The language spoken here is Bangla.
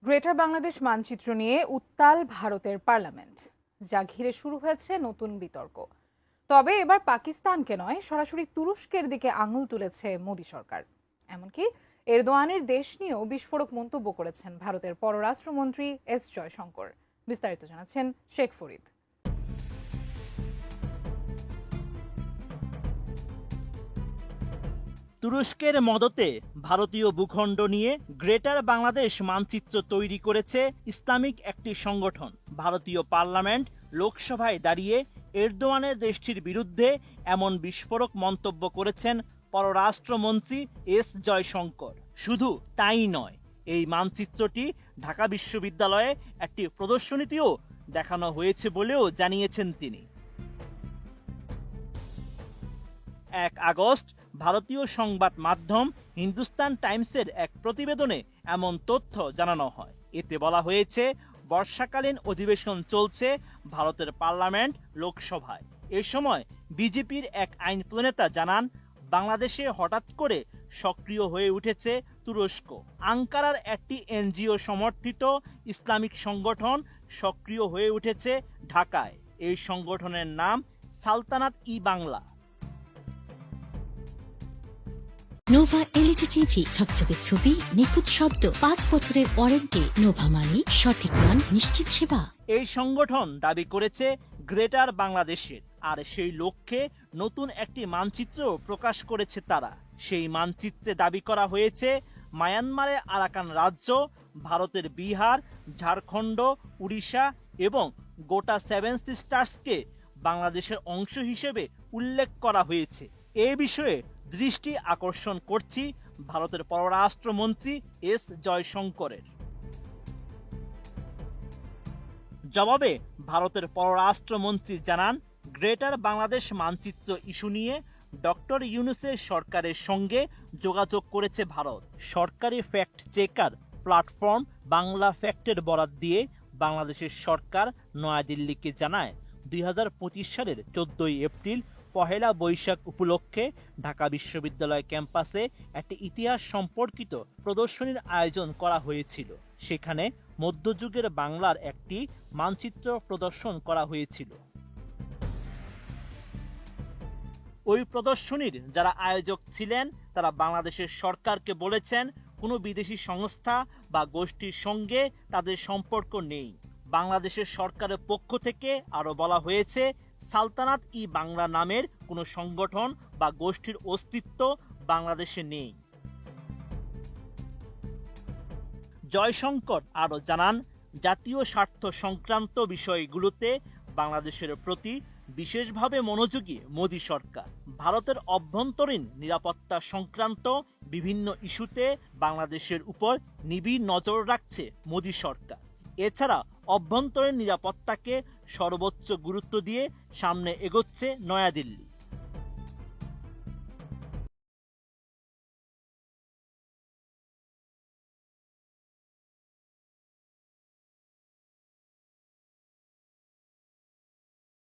গ্রেটার বাংলাদেশ মানচিত্র নিয়ে উত্তাল ভারতের পার্লামেন্ট, যা ঘিরে শুরু হয়েছে নতুন বিতর্ক। তবে এবার পাকিস্তানকে নয়, সরাসরি তুরস্কের দিকে আঙুল তুলেছে মোদী সরকার। এমনকি এরদোয়ানের দেশ নিয়েও বিস্ফোরক মন্তব্য করেছেন ভারতের পররাষ্ট্রমন্ত্রী এস জয়শঙ্কর। বিস্তারিত জানাচ্ছেন শেখ ফরিদ। তুরস্কের মদতে ভারতীয় ভূখণ্ড নিয়ে গ্রেটার বাংলাদেশ মানচিত্র তৈরি করেছে ইসলামিক একটি সংগঠন। ভারতীয় পার্লামেন্ট লোকসভায় দাঁড়িয়ে এরদোয়ানের দেশটির বিরুদ্ধে এমন বিস্ফোরক মন্তব্য করেছেন পররাষ্ট্রমন্ত্রী এস জয়শঙ্কর। শুধু তাই নয়, এই মানচিত্রটি ঢাকা বিশ্ববিদ্যালয়ে একটি প্রদর্শনীতেও দেখানো হয়েছে বলেও জানিয়েছেন তিনি। 1 আগস্ট ভারতীয় সংবাদ মাধ্যম হিন্দুস্তান টাইমসের এক প্রতিবেদনে এমন তথ্য জানানো হয়। এতে বলা হয়েছে, বর্ষাকালীন অধিবেশন চলছে ভারতের পার্লামেন্ট লোকসভায়। এ সময় বিজেপির এক আইন প্রণেতা জানান, বাংলাদেশে হঠাৎ করে সক্রিয় হয়ে উঠেছে তুরস্ক। আঙ্কারার একটি এনজিও সমর্থিত ইসলামিক সংগঠন সক্রিয় হয়ে উঠেছে ঢাকায়। এই সংগঠনের নাম সালতানাত-ই-বাংলা। নোভা এলইডি টিভি, ঝকঝকে ছবি, নিখুঁত শব্দ, 5 বছরের ওয়ারেন্টি। নোভা মানি সঠিক মান, নিশ্চিত সেবা। এই সংগঠন দাবি করেছে গ্রেটার বাংলাদেশের, আর সেই লক্ষ্যে নতুন একটি মানচিত্র প্রকাশ করেছে তারা। সেই মানচিত্রে দাবি করা হয়েছে, মায়ানমারের আরাকান রাজ্য, ভারতের বিহার, ঝাড়খণ্ড, উড়িষ্যা এবং গোটা 7 সিস্টার্সকে বাংলাদেশের অংশ হিসেবে উল্লেখ করা হয়েছে। এ বিষয়ে দৃষ্টি আকর্ষণ করছি ভারতের পররাষ্ট্রমন্ত্রী এস জয়শঙ্করের। জবাবে ভারতের পররাষ্ট্রমন্ত্রী জানান, গ্রেটার বাংলাদেশ মানচিত্র ইস্যু নিয়ে ডক্টর ইউনূসের সরকারের সঙ্গে যোগাযোগ করেছে ভারত। সরকারি ফ্যাক্ট চেকার প্ল্যাটফর্ম বাংলা ফ্যাক্টের বরাত দিয়ে বাংলাদেশের সরকার নয়াদিল্লিকে জানায়, 2025 সালের 14 এপ্রিল পহেলা বৈশাখ উপলক্ষে ঢাকা বিশ্ববিদ্যালয় ক্যাম্পাসে একটি ইতিহাস সম্পর্কিত প্রদর্শনীর আয়োজন করা হয়েছিল। সেখানে মধ্যযুগের বাংলার একটি মানচিত্র প্রদর্শন করা হয়েছিল। ওই প্রদর্শনীর যারা আয়োজক ছিলেন তারা বাংলাদেশের সরকারকে বলেছেন, কোনো বিদেশি সংস্থা বা গোষ্ঠীর সঙ্গে তাদের সম্পর্ক নেই। বাংলাদেশের সরকারের পক্ষ থেকে আরো বলা হয়েছে, সালতানাত-ই-বাংলা নামের কোনো সংগঠন বা গোষ্ঠীর অস্তিত্ব বাংলাদেশে নেই। জয়শঙ্কর আরো জানান, জাতীয় স্বার্থ সংক্রান্ত বিষয়গুলোতে বাংলাদেশের প্রতি বিশেষভাবে মনোযোগী মোদী সরকার। ভারতের অভ্যন্তরীণ নিরাপত্তা সংক্রান্ত বিভিন্ন ইস্যুতে বাংলাদেশের উপর নিবিড় নজর রাখছে মোদী সরকার। এছাড়া অভ্যন্তরীণ নিরাপত্তাকে সর্বোচ্চ গুরুত্ব দিয়ে সামনে এগোচ্ছে নয়াদিল্লি।